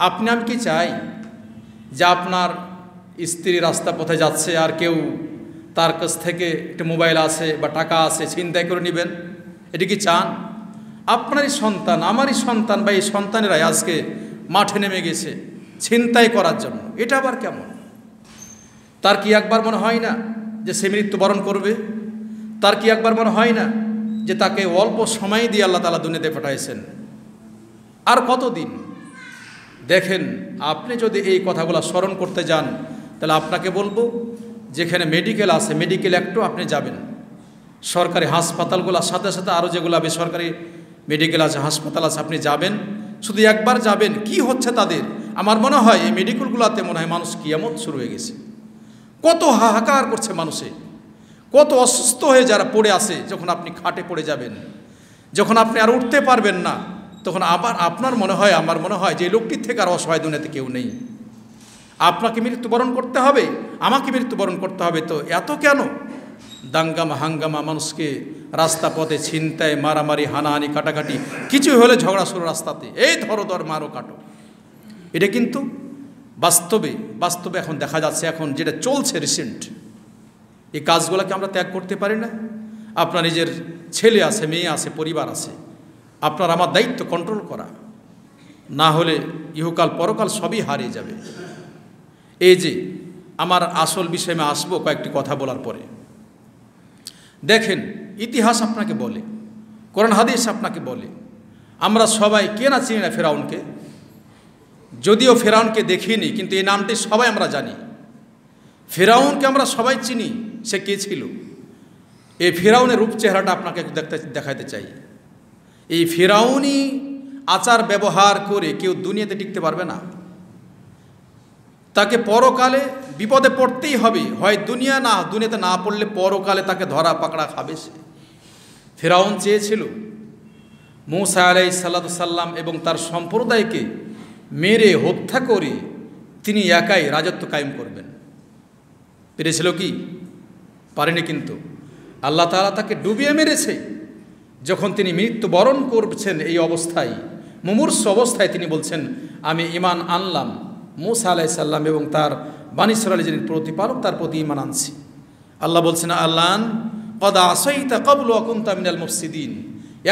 আপনি আমি কি চাই যে আপনার স্ত্রী রাস্তা পথে যাচ্ছে আর কেউ তার কাছ থেকে একটা মোবাইল আছে বা টাকা আছে ছিনতাই করে নেবেন? এটি কি চান? আপনারই সন্তান, আমারই সন্তান বা এই সন্তানেরাই আজকে মাঠে নেমে গেছে ছিনতাই করার জন্য। এটা আবার কেমন? তার কি একবার মনে হয় না যে সে মৃত্যুবরণ করবে? তার কি একবার মনে হয় না যে তাকে অল্প সময় দিয়ে আল্লাহ তাআলা দুনিয়াতে পাঠাইছেন? আর কতদিন? দেখেন, আপনি যদি এই কথাগুলো স্মরণ করতে যান তাহলে আপনাকে বলবো, যেখানে মেডিকেল আছে মেডিকেল একটু আপনি যাবেন, সরকারি হাসপাতালগুলোর সাথে সাথে আরও যেগুলো বেসরকারি মেডিকেল আছে, হাসপাতাল আছে, আপনি যাবেন, শুধু একবার যাবেন কি হচ্ছে তাদের। আমার মনে হয় এই মেডিকেলগুলোতে মনে হয় মানুষ কিয়ামত শুরু হয়ে গেছে। কত হাহাকার করছে মানুষে, কত অসুস্থ হয়ে যারা পড়ে আছে। যখন আপনি খাটে পড়ে যাবেন, যখন আপনি আর উঠতে পারবেন না, তখন আবার আপনার মনে হয়, আমার মনে হয় যে এই লোকটির থেকে আর অসহায় দুনিয়াতে কেউ নেই। আপনাকে মৃত্যুবরণ করতে হবে, আমাকে মৃত্যুবরণ করতে হবে, তো এত কেন দাঙ্গামা হাঙ্গামা, মানুষকে রাস্তা পথে ছিনতাই, মারামারি, হানাহানি, কাটাকাটি, কিছু হলে ঝগড়া শুরু রাস্তাতে, এই ধরো ধর মারো কাটো। এটা কিন্তু বাস্তবে এখন দেখা যাচ্ছে, এখন যেটা চলছে রিসেন্ট, এই কাজগুলোকে আমরা ত্যাগ করতে পারি না? আপনার নিজের ছেলে আছে, মেয়ে আছে, পরিবার আছে, আপনার আমার দায়িত্ব কন্ট্রোল করা, না হলে ইহকাল পরকাল সবই হারিয়ে যাবে। এই যে আমার আসল বিষয়ে আমি আসবো কয়েকটি কথা বলার পরে। দেখেন, ইতিহাস আপনাকে বলে, কোরআন হাদিস আপনাকে বলে, আমরা সবাই কে না চিনি না ফেরাউনকে। যদিও ফেরাউনকে দেখিনি, কিন্তু এই নামটি সবাই আমরা জানি। ফেরাউনকে আমরা সবাই চিনি, সে কে ছিল। এই ফেরাউনের রূপ চেহারাটা আপনাকে দেখাতে চাই। এই ফেরাউনি আচার ব্যবহার করে কেউ দুনিয়াতে টিকতে পারবে না। তাকে পরকালে বিপদে পড়তেই হবে, হয় দুনিয়াতে না পড়লে পরকালে তাকে ধরা পাকড়া খাবে সে। ফেরাউন চেয়েছিল মূসা আলাইহিস সালাম এবং তার সম্প্রদায়কে মেরে হত্যা করে তিনি একাই রাজত্ব কায়েম করবেন। পেরেছিল কি? পারেনি। কিন্তু আল্লাহ তাআলা তাকে ডুবিয়ে মেরেছে। যখন তিনি মৃত্যুবরণ করছেন এই অবস্থায়, মুমূর্ষ অবস্থায়, তিনি বলছেন, আমি ঈমান আনলাম মূসা আলাইহিস সালাম এবং তার বনী ইসরাঈলের যিনি প্রতিপালক তার প্রতি ঈমান আনছি। আল্লাহ বলছেন, আল্লান কদ আসাইতা ক্বাবলু ওয়া কুনতা মিনাল মুফসিদিন।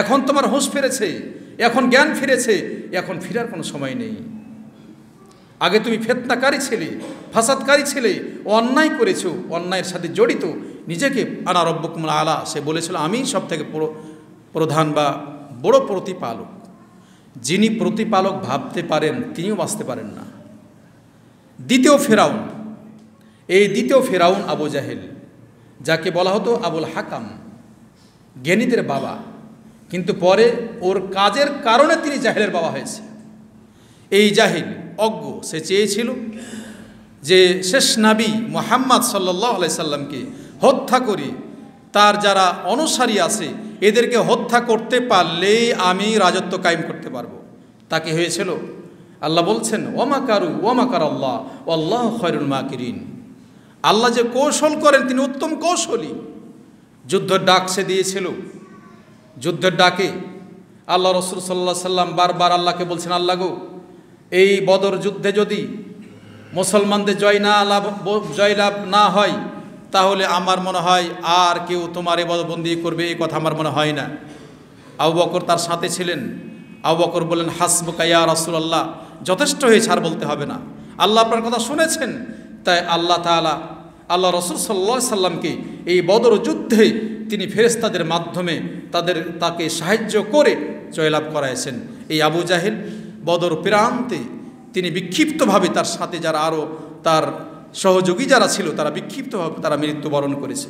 এখন তোমার হুঁশ ফিরেছে, এখন জ্ঞান ফিরেছে, এখন ফেরার কোনো সময় নেই। আগে তুমি ফিতনাকারী ছিলে, ফাসাদকারী ছিলে, অন্যায় করেছো, অন্যায়ের সাথে জড়িত, নিজেকে আনা রব্বুকুমুল আলা, সে বলেছিল আমি সব থেকে প্রধান বা বড় প্রতিপালক। যিনি প্রতিপালক ভাবতে পারেন তিনিও বাঁচতে পারেন না। দ্বিতীয় ফেরাউন, এই দ্বিতীয় ফেরাউন আবু জাহেল, যাকে বলা হতো আবুল হাকাম, জ্ঞানীদের বাবা, কিন্তু পরে ওর কাজের কারণে তিনি জাহেলের বাবা হয়েছে। এই জাহিল অজ্ঞ, সে চেয়েছিল যে শেষ নবী মুহাম্মদ সাল্লাল্লাহু আলাইহি সাল্লামকে হত্যা করে তার যারা অনুসারী আছে এদেরকে হত্যা করতে পারলেই আমি রাজত্ব কায়েম করতে পারবো। তাকে হয়েছিল, আল্লাহ বলছেন, ওয়ামাকারু ওয়ামাকার আল্লাহ ওয়াল্লাহু খায়রুল মাকিরিন। আল্লাহ যে কৌশল করেন তিনি উত্তম কৌশলী। যুদ্ধের ডাক সে দিয়েছিল, যুদ্ধের ডাকে আল্লাহ রাসূল সাল্লাল্লাহু আলাইহি সাল্লাম বারবার আল্লাহকে বলছেন, আল্লাহ গো, এই বদর যুদ্ধে যদি মুসলমানদের জয়লাভ না হয় তাহলে আমার মনে হয় আর কেউ তোমার ইবাদতবন্দি করবে, এই কথা আমার মনে হয় না। আবু বকর তার সাথে ছিলেন। আবু বকর বললেন, হাসবুকা ইয়া রাসূলুল্লাহ, যথেষ্ট হয়েছে, আর বলতে হবে না, আল্লাহ আপনার কথা শুনেছেন। তাই আল্লাহ তাআলা আল্লাহ রাসূল সাল্লাল্লাহু আলাইহি সাল্লামকে এই বদর যুদ্ধে তিনি ফেরেশতাদের মাধ্যমে তাকে সাহায্য করে জয়লাভ করাইছেন। এই আবু জাহেল বদর প্রান্তে তিনি বিক্ষিপ্তভাবে, তার সাথে যারা আরও তার সহযোগী যারা ছিল তারা বিক্ষিপ্তভাবে তারা মৃত্যুবরণ করেছে।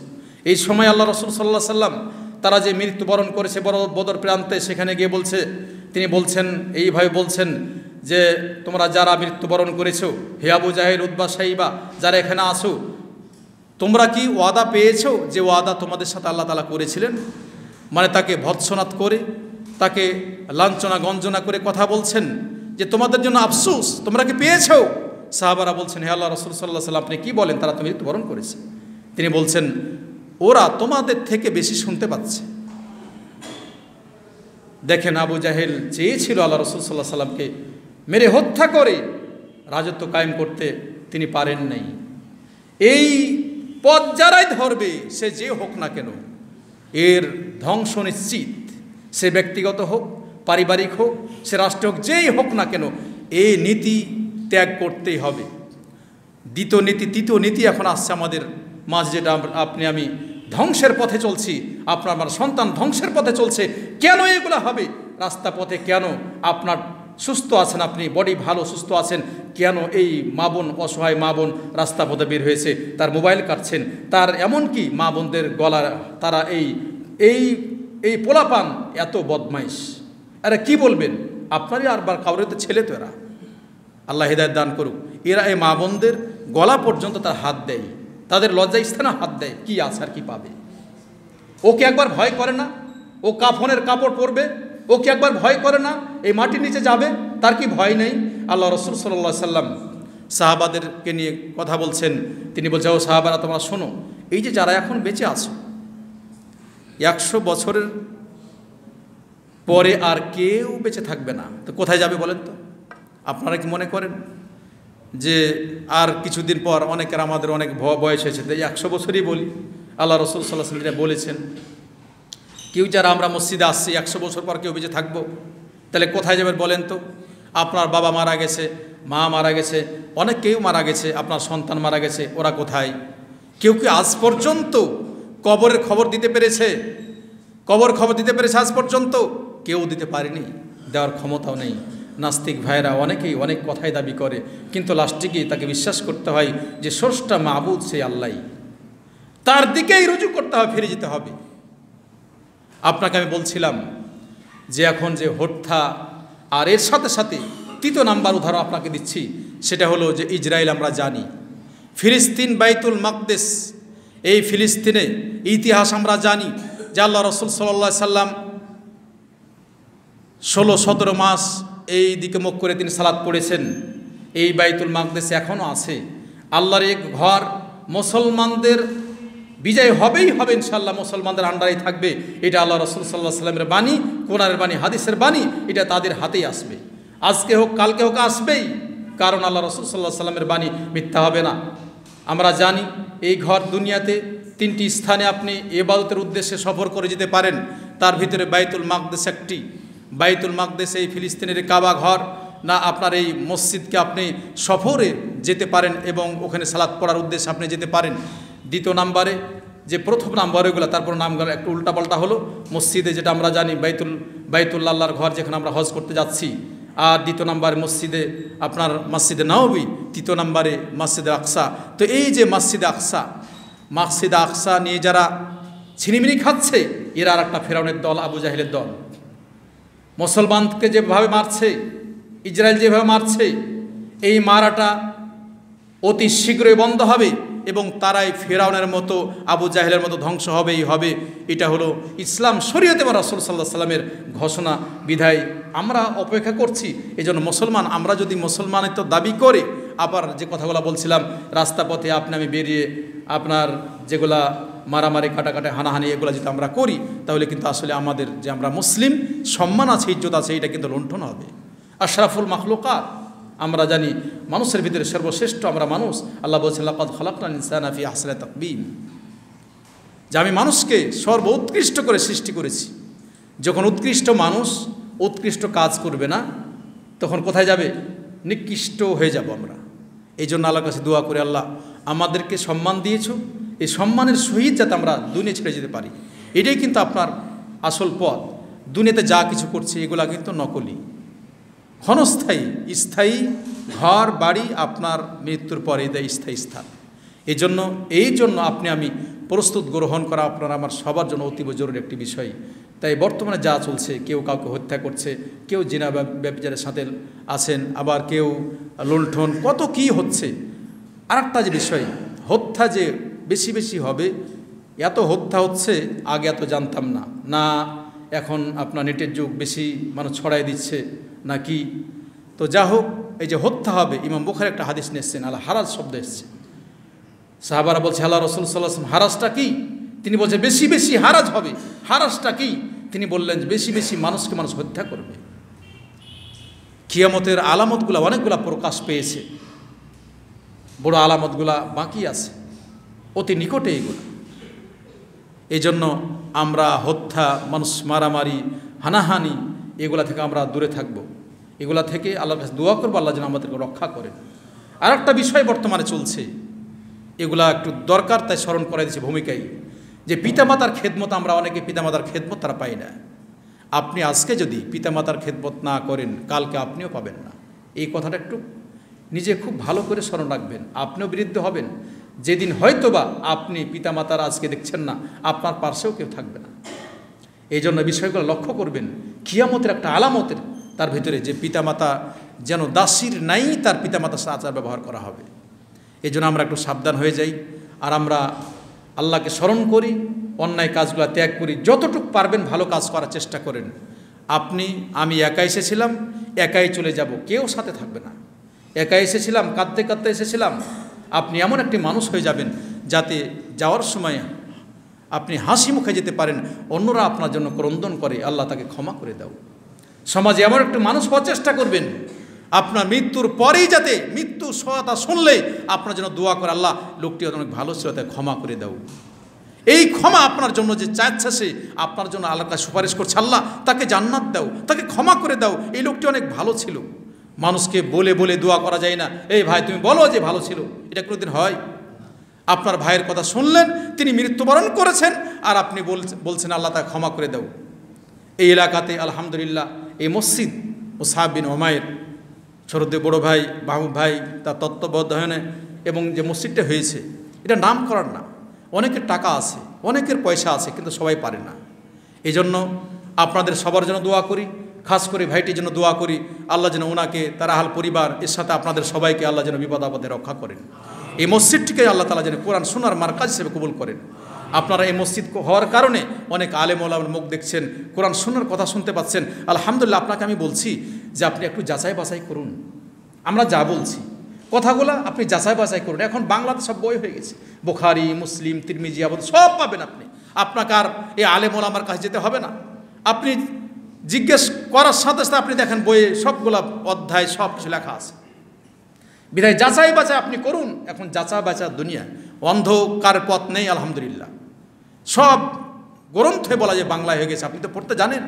এই সময় আল্লাহ রাসূল সাল্লাল্লাহু আলাইহি সাল্লাম তারা যে মৃত্যুবরণ করেছে বদর প্রান্তে, সেখানে গিয়ে তিনি বলছেন, এইভাবে বলছেন যে তোমরা যারা মৃত্যুবরণ করেছো, হে আবু জাহেল, উতবা, শাইবা, যারা এখানে আসো, তোমরা কি ওয়াদা পেয়েছো যে ওয়াদা তোমাদের সাথে আল্লাহ তাআলা করেছিলেন? মানে তাকে ভৎসনাত করে, তাকে লাঞ্ছনা গঞ্জনা করে কথা বলছেন যে তোমাদের জন্য আফসোস, তোমরা কি পেয়েছো? সাহাবারা বলছেন, হে আল্লাহ রাসূল সাল্লাল্লাহু আলাইহি সাল্লাম, আপনি কি বলেন? তারা তো মৃত্যুবরণ করেছে। তিনি বলছেন, ওরা তোমাদের থেকে বেশি শুনতে পাচ্ছে। দেখেন, আবু জাহেল চেয়েছিল আল্লাহ রাসূল সাল্লাল্লাহু আলাইহি সাল্লামকে মেরে হত্যা করে রাজত্ব কায়েম করতে তিনি পারেন নাই। এই পথ যারাই ধরবে, সে যে হোক না কেন, এর ধ্বংস নিশ্চিত। সে ব্যক্তিগত হোক, পারিবারিক হোক, সে রাষ্ট্র হোক, যেই হোক না কেন, এই নীতি ত্যাগ করতেই হবে। তৃতীয় নীতি এখন আসছে আমাদের মাঝে, যেটা আপনি আমি ধ্বংসের পথে চলছি, আপনার আমার সন্তান ধ্বংসের পথে চলছে। কেন এগুলো হবে? রাস্তা পথে কেন আপনার সুস্থ আছেন, আপনি বডি ভালো সুস্থ আছেন, কেন এই মা বোন, অসহায় মা বোন রাস্তা পথে বের হয়েছে, তার মোবাইল কাটছেন, তার এমনকি মা বোনদের গলা, তারা এই এই এই পোলাপান এত বদমাইশ। আরে কি বলবেন, আপনারই আরবার কাউরে তো ছেলে তো এরা, আল্লাহ হিদায়াত দান করুক। এরা এই মা বোনদের গলা পর্যন্ত তার হাত দেয়, তাদের লজ্জা স্থানে হাত দেয়, কি আছে আর কি পাবে? ওকে একবার ভয় করে না? ও কাফনের কাপড় পরবে, ওকে একবার ভয় করে না? এই মাটির নিচে যাবে, তার কি ভয় নেই? আল্লাহ রসুল সাল্লাল্লাহু আলাইহি সাল্লাম সাহাবাদেরকে নিয়ে কথা বলছেন, তিনি বলছেন, ও সাহাবারা তোমরা শোনো, এই যে যারা এখন বেঁচে আছো, 100 বছরের পরে আর কেউ বেঁচে থাকবে না, তো কোথায় যাবে বলেন তো? আপনারা কি মনে করেন যে আর কিছুদিন পর, অনেকের আমাদের অনেক বয়স হয়েছে, তাই 100 বছরই বলি, আল্লাহ রসুল সাল্লাল্লাহু আলাইহি ওয়াসাল্লাম বলেছেন, কেউ যারা আমরা মসজিদে আসছি 100 বছর পর কেউ বেঁচে থাকবো, তাহলে কোথায় যাবেন বলেন তো? আপনার বাবা মারা গেছে, মা মারা গেছে, অনেক কেউ মারা গেছে, আপনার সন্তান মারা গেছে, ওরা কোথায়? কেউ কি আজ পর্যন্ত কবরের খবর দিতে পেরেছে? কবর খবর দিতে পেরেছে আজ পর্যন্ত? কেউ দিতে পারেনি, দেওয়ার ক্ষমতাও নেই। নাস্তিক ভাইরা অনেকেই অনেক কথাই দাবি করে, কিন্তু লাস্টে গিয়ে তাকে বিশ্বাস করতে হয় যে স্রষ্টা মাবুদ সেই আল্লাহ, তার দিকেই রুজু করতে হবে, ফিরে যেতে হবে। আপনাকে আমি বলছিলাম যে এখন যে হত্যা, আর এর সাথে সাথে 3 নাম্বার উদাহরণ আপনাকে দিচ্ছি, সেটা হলো যে ইসরায়েল। আমরা জানি ফিলিস্তিন, বাইতুল মাকদেস, এই ফিলিস্তিনে ইতিহাস আমরা জানি যে আল্লাহ রসুল সাল্লাল্লাহু আলাইহি সাল্লাম 16-17 মাস এই দিকে মুখ করে তিনি সালাত পড়েছেন। এই বাইতুল মাকদেস এখনও আছে, আল্লাহর এক ঘর, মুসলমানদের বিজয় হবেই হবে ইনশাআল্লাহ, মুসলমানদের আন্ডারেই থাকবে। এটা আল্লাহ রসুল সাল্লাল্লাহু আলাইহি সাল্লামের বাণী, কোরআনের বাণী, হাদিসের বাণী, এটা তাদের হাতেই আসবে। আজকে হোক কালকে হোক আসবেই, কারণ আল্লাহ রসুল সাল্লাল্লাহু আলাইহি সাল্লামের বাণী মিথ্যা হবে না। আমরা জানি এই ঘর দুনিয়াতে 3টি স্থানে আপনি ইবাদতের উদ্দেশ্যে সফর করে যেতে পারেন, তার ভিতরে বাইতুল মাকদেস একটি। বাইতুল মাকদেস এই ফিলিস্তিনের কাবা ঘর না, আপনার এই মসজিদকে আপনি সফরে যেতে পারেন এবং ওখানে সালাত পড়ার উদ্দেশ্যে আপনি যেতে পারেন। 2 নাম্বারে যে প্রথম নাম্বার ওইগুলো, তারপর নামগুলো একটু উল্টাপাল্টা হলো। মসজিদে যেটা আমরা জানি বাইতুল্লাহ আল্লাহর ঘর, যেখানে আমরা হজ করতে যাচ্ছি। আর 2 নাম্বারে মসজিদে আপনার মসজিদে নববী, 3 নাম্বারে মসজিদে আকসা। তো এই যে মসজিদে আকসা নিয়ে যারা ছিনিমিনি খাচ্ছে, এরা আর একটা ফেরাউনের দল, আবু জাহেলের দল। মুসলমানকে যেভাবে মারছে, ইসরায়েল যেভাবে মারছে, এই মারাটা অতি শীঘ্রই বন্ধ হবে এবং তারাই ফেরাউনের মতো, আবু জাহেলের মতো ধ্বংস হবেই হবে। এটা হলো ইসলাম শরীয়তে বা রাসূল সাল্লাল্লাহু আলাইহি সাল্লামের ঘোষণা। বিধায় আমরা অপেক্ষা করছি। এজন্য মুসলমান, আমরা যদি মুসলমানিত্ব দাবি করে, আবার যে কথাগুলো বলছিলাম, রাস্তা পথে আপনি আমি বেরিয়ে আপনার যেগুলা মারামারি, কাটাকাটি, হানাহানি, এগুলো যদি আমরা করি, তাহলে কিন্তু আসলে আমাদের যে আমরা মুসলিম, সম্মান আছে, ইজ্জত আছে, এটা কিন্তু লুণ্ঠন হবে। আশরাফুল মাখলুকাত, আমরা জানি মানুষের ভিতরে সর্বশ্রেষ্ঠ আমরা মানুষ। আল্লাহ বলছেন, লাকাদ খালাকনাল ইনসানা ফি আহসানি তাকবীম, যে আমি মানুষকে সর্বোৎকৃষ্ট করে সৃষ্টি করেছি। যখন উৎকৃষ্ট মানুষ উৎকৃষ্ট কাজ করবে না, তখন কোথায় যাবে? নিকৃষ্ট হয়ে যাব আমরা। এই জন্য আল্লাহর কাছে দোয়া করে, আল্লাহ আমাদেরকে সম্মান দিয়েছো, এই সম্মানের সহিত যাতে আমরা দুনিয়া ছেড়ে যেতে পারি। এটাই কিন্তু আপনার আসল পথ। দুনিয়াতে যা কিছু করছে এগুলা কিন্তু নকলি, ক্ষণস্থায়ী। স্থায়ী ঘর বাড়ি আপনার মৃত্যুর পরে দেয় স্থায়ী স্থান। এই জন্য আপনি আমি প্রস্তুত গ্রহণ করা আপনার আমার সবার জন্য অতীব জরুরি একটি বিষয়। তাই বর্তমানে যা চলছে, কেউ কাউকে হত্যা করছে, কেউ জিনা ব্যভিচারের সাথে আছেন, আবার কেউ লুণ্ঠন, কত কি হচ্ছে। আরেকটা যে বিষয়, হত্যা যে বেশি বেশি হবে, এত হত্যা হচ্ছে, আগে এত জানতাম না। এখন আপনার নেটের যুগ, বেশি মানুষ ছড়াই দিচ্ছে নাকি। তো যা হোক, এই যে হত্যা হবে, ইমাম বুখারী একটা হাদিস নিয়ে এসছেন, আল্লাহ হারাজ শব্দ এসছে। সাহাবারা বলছে, আল্লাহ রাসূল সাল্লাল্লাহু আলাইহি ওয়াসাল্লাম হারাজটা কি? তিনি বলছেন বেশি বেশি হারাজ হবে। হারাজটা কি? তিনি বললেন বেশি বেশি মানুষকে মানুষ হত্যা করবে। কিয়ামতের আলামতগুলো অনেকগুলো প্রকাশ পেয়েছে, বড় আলামতগুলা বাকি আছে, অতি নিকটে এগুলো। এই জন্য আমরা হত্যা, মানুষ মারামারি, হানাহানি এগুলা থেকে আমরা দূরে থাকব। এগুলা থেকে আল্লাহর কাছে দোয়া করবো, আল্লাহ যেন আমাদেরকে রক্ষা করেন। আর একটা বিষয় বর্তমানে চলছে, এগুলা একটু দরকার, তাই স্মরণ করাই দিচ্ছে ভূমিকায়, যে পিতামাতার খেদমত, আমরা অনেকে পিতামাতার খেদমত তারা পাই না। আপনি আজকে যদি পিতামাতার খেদমত না করেন, কালকে আপনিও পাবেন না। এই কথাটা একটু নিজে খুব ভালো করে স্মরণ রাখবেন। আপনিও বিরুদ্ধ হবেন যেদিন হয়তোবা আপনি পিতামাতার আজকে দেখছেন না, আপনার পার্শ্বেও কেউ থাকবে না। এই জন্য বিষয়গুলো লক্ষ্য করবেন। কিয়ামতের একটা আলামতের তার ভিতরে যে পিতামাতা যেন দাসীর নাই তার পিতামাতার সাথে আচার ব্যবহার করা হবে। এই জন্য আমরা একটু সাবধান হয়ে যাই, আর আমরা আল্লাহকে স্মরণ করি, অন্যায় কাজগুলো ত্যাগ করি, যতটুকু পারবেন ভালো কাজ করার চেষ্টা করেন। আমি একা এসেছিলাম, একাই চলে যাব, কেউ সাথে থাকবে না। একা এসেছিলাম, কাঁদতে কাঁদতে এসেছিলাম। আপনি এমন একটি মানুষ হয়ে যাবেন যাতে যাওয়ার সময় আপনি হাসি মুখে যেতে পারেন, অন্যরা আপনার জন্য ক্রন্দন করে, আল্লাহ তাকে ক্ষমা করে দাও। সমাজে এমন একটি মানুষ হওয়ার চেষ্টা করবেন, আপনার মৃত্যুর পরেই যাতে মৃত্যু সহায়তা শুনলে আপনার জন্য দোয়া করে, আল্লাহ লোকটি অনেক ভালো ছিল, তাকে ক্ষমা করে দাও। এই ক্ষমা আপনার জন্য যে চাচ্ছে, সে আপনার জন্য আল্লাহর কাছে সুপারিশ করছে, আল্লাহ তাকে জান্নাত দাও, তাকে ক্ষমা করে দাও, এই লোকটি অনেক ভালো ছিল। মানুষকে বলে বলে দোয়া করা যায় না, এই ভাই তুমি বলো যে ভালো ছিল, এটা কোনোদিন হয়? আপনার ভাইয়ের কথা শুনলেন, তিনি মৃত্যুবরণ করেছেন, আর আপনি বলছেন আল্লাহ তাকে ক্ষমা করে দাও। এই এলাকাতে আলহামদুলিল্লাহ এই মসজিদ মুসআব বিন উমাইর ছোটদের বড় ভাই মাহবুব ভাই তার তত্ত্বাবধানে এবং যে মসজিদটা হয়েছে, এটা নাম করার না। অনেকের টাকা আছে, অনেকের পয়সা আছে, কিন্তু সবাই পারে না। এই জন্য আপনাদের সবার জন্য দোয়া করি, খাস করে ভাইটির জন্য দোয়া করি, আল্লাহ যেন ওনাকে, তার আহাল পরিবার, এর সাথে আপনাদের সবাইকে আল্লাহ যেন বিপদ আপদে রক্ষা করেন। এই মসজিদটিকে আল্লাহ তাআলা যেন কোরআন শোনার মারকাজ হিসেবে কবুল করেন। আপনারা এই মসজিদ হওয়ার কারণে অনেক আলেম ওলামার মুখ দেখছেন, কোরআন শোনার কথা শুনতে পাচ্ছেন। আলহামদুলিল্লাহ, আপনাকে আমি বলছি যে আপনি একটু যাচাই বাছাই করুন। আমরা যা বলছি কথাগুলো আপনি যাচাই বাছাই করুন। এখন বাংলাতে সব বই হয়ে গেছে, বুখারী, মুসলিম, তিরমিজি, আবু দাউদ সব পাবেন আপনি। আপনাকে আর এই আলেম ওলামার কাছে যেতে হবে না। আপনি জিজ্ঞেস করার সাথে সাথে আপনি দেখেন বইয়ে সবগুলা অধ্যায় সব কিছু লেখা আছে। বিধায় যাচাই বাছাই আপনি করুন। এখন যাচাই বাছাই দুনিয়া, অন্ধকার পথ নেই। আলহামদুলিল্লাহ, সব গ্রন্থে বলা যে বাংলায় হয়ে গেছে। আপনি তো পড়তে জানেন,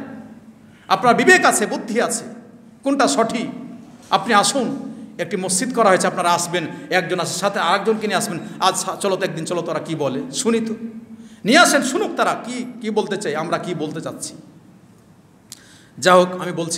আপনার বিবেক আছে, বুদ্ধি আছে, কোনটা সঠিক। আপনি আসুন, একটি মসজিদ করা হয়েছে, আপনারা আসবেন, একজন আসে, সাথে আরেকজনকে নিয়ে আসবেন। আজ চলো তো, একদিন চলো, তারা কি বলে শুনি তো, নিয়ে আসেন, শুনুক তারা কি বলতে চাই, আমরা কি বলতে চাচ্ছি। যা হোক, আমি বলছি